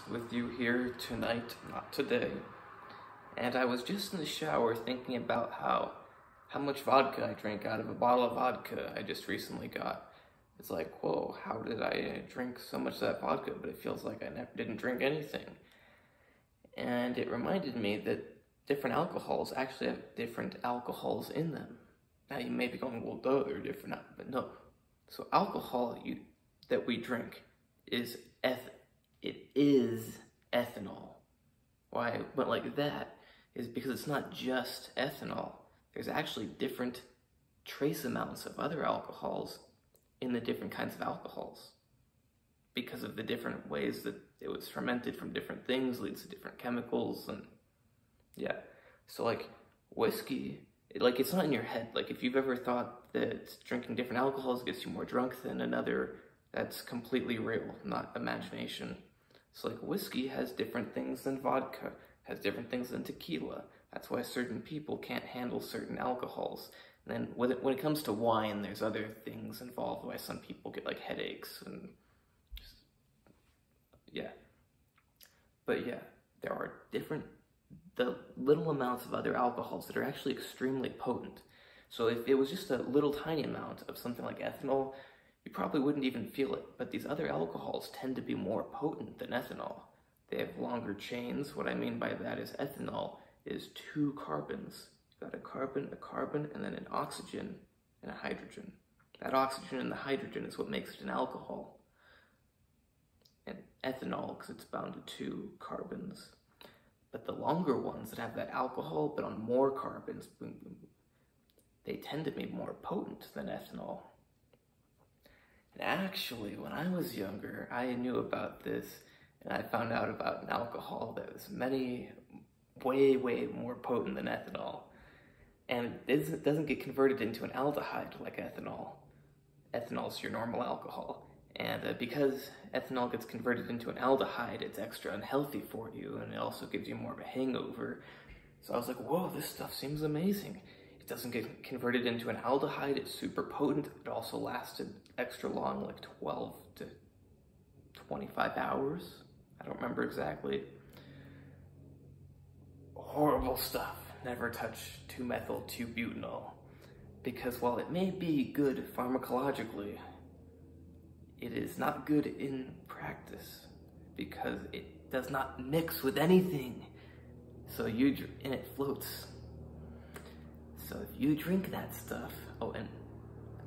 with you here tonight, not today. And I was just in the shower thinking about how much vodka I drank out of a bottle of vodka I just recently got. It's like, whoa, how did I drink so much of that vodka? But it feels like I didn't drink anything. And it reminded me that different alcohols actually have different alcohols in them. Now you may be going, well, duh, they're different, but no. So alcohol that we drink is ethanol. Why I went like that is because it's not just ethanol. There's actually different trace amounts of other alcohols in the different kinds of alcohols. Because of the different ways that it was fermented from different things leads to different chemicals, and yeah. So like whiskey, it's not in your head. Like if you've ever thought that drinking different alcohols gets you more drunk than another, that's completely real, not imagination. So like whiskey has different things than vodka, has different things than tequila. That's why certain people can't handle certain alcohols. And then when it comes to wine, there's other things involved why some people get like headaches and yeah. But yeah, there are the little amounts of other alcohols that are actually extremely potent. So if it was just a little tiny amount of something like ethanol, you probably wouldn't even feel it. But these other alcohols tend to be more potent than ethanol. They have longer chains. What I mean by that is ethanol is 2 carbons. You've got a carbon, and then an oxygen and a hydrogen. That oxygen and the hydrogen is what makes it an alcohol. And ethanol, because it's bound to 2 carbons. But the longer ones that have that alcohol, but on more carbons, boom, boom, boom, they tend to be more potent than ethanol. And actually, when I was younger, I knew about this, and I found out about an alcohol that was way, way more potent than ethanol. And it doesn't get converted into an aldehyde like ethanol. Ethanol's your normal alcohol. And because ethanol gets converted into an aldehyde, it's extra unhealthy for you, and it also gives you more of a hangover. So I was like, whoa, this stuff seems amazing. It doesn't get converted into an aldehyde, it's super potent. It also lasted extra long, like 12 to 25 hours. I don't remember exactly. Horrible stuff. Never touch 2-methyl-2-butanol. Because while it may be good pharmacologically, it is not good in practice because it does not mix with anything. So and it floats. So if you drink that stuff, oh, and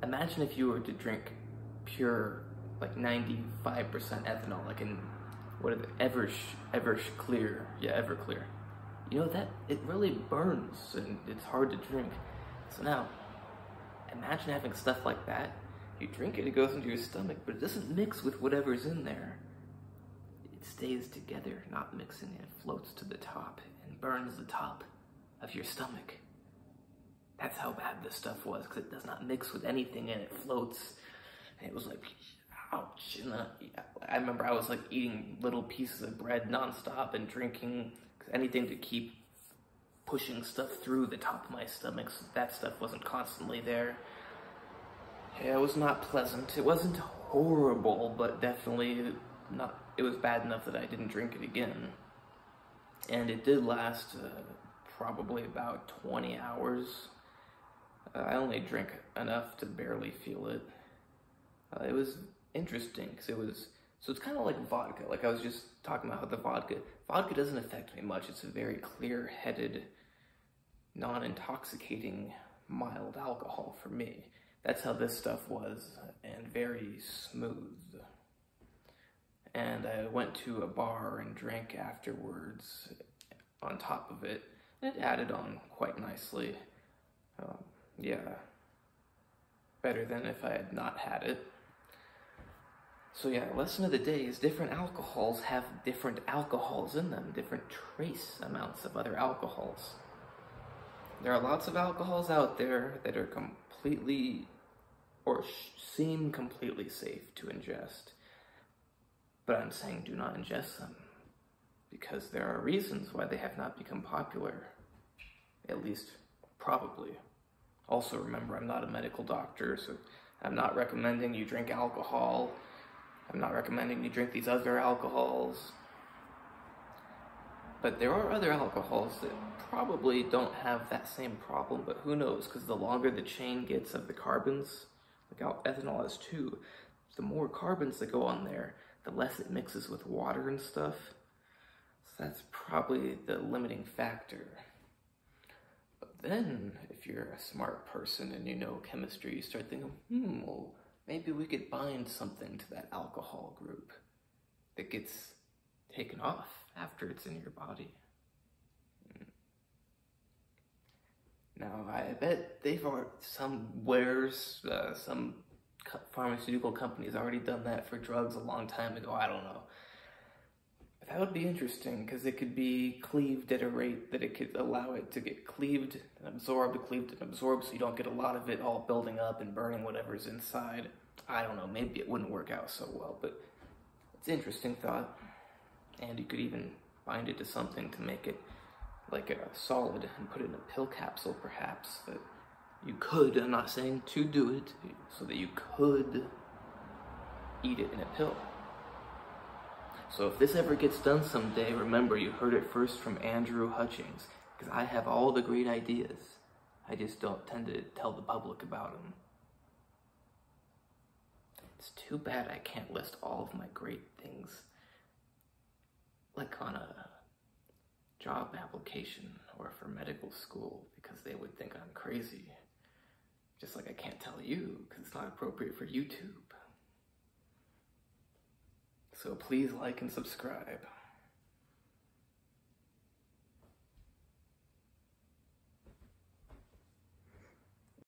imagine if you were to drink pure, like 95% ethanol, like in, what is it, Everclear, yeah, Everclear. You know that, it really burns and it's hard to drink. So now, imagine having stuff like that. You drink it, it goes into your stomach, but it doesn't mix with whatever's in there. It stays together, not mixing, and it floats to the top and burns the top of your stomach. That's how bad this stuff was, because it does not mix with anything and it floats. And it was like, ouch. And then I remember I was like eating little pieces of bread nonstop and drinking anything to keep pushing stuff through the top of my stomach so that stuff wasn't constantly there. Yeah, it was not pleasant. It wasn't horrible, but definitely not. It was bad enough that I didn't drink it again. And it did last probably about 20 hours. I only drank enough to barely feel it. It was interesting because so it's kind of like vodka. Like I was just talking about how vodka doesn't affect me much. It's a very clear-headed, non-intoxicating, mild alcohol for me. That's how this stuff was, and very smooth. And I went to a bar and drank afterwards on top of it. It added on quite nicely. Yeah, better than if I had not had it. So yeah, lesson of the day is different alcohols have different alcohols in them, different trace amounts of other alcohols. There are lots of alcohols out there that are completely, or seem completely safe to ingest. But I'm saying do not ingest them, because there are reasons why they have not become popular. At least, probably. Also remember, I'm not a medical doctor, so I'm not recommending you drink alcohol. I'm not recommending you drink these other alcohols. But there are other alcohols that probably don't have that same problem, but who knows, because the longer the chain gets of the carbons, like ethanol has two, the more carbons that go on there, the less it mixes with water and stuff. So that's probably the limiting factor. But then, if you're a smart person and you know chemistry, you start thinking, well, maybe we could bind something to that alcohol group that gets taken off after it's in your body. Now, I bet they've already, some pharmaceutical companies already done that for drugs a long time ago, I don't know. But that would be interesting, because it could be cleaved at a rate that it could allow it to get cleaved and absorbed, so you don't get a lot of it all building up and burning whatever's inside. I don't know, maybe it wouldn't work out so well, but it's an interesting thought. And you could even bind it to something to make it like a solid and put it in a pill capsule, perhaps, that you could, I'm not saying to do it, so that you could eat it in a pill. So if this ever gets done someday, remember you heard it first from Andrew Hutchings, because I have all the great ideas. I just don't tend to tell the public about them. It's too bad I can't list all of my great things, like on a job application or for medical school, because they would think I'm crazy. Just like I can't tell you, because it's not appropriate for YouTube. So please like and subscribe.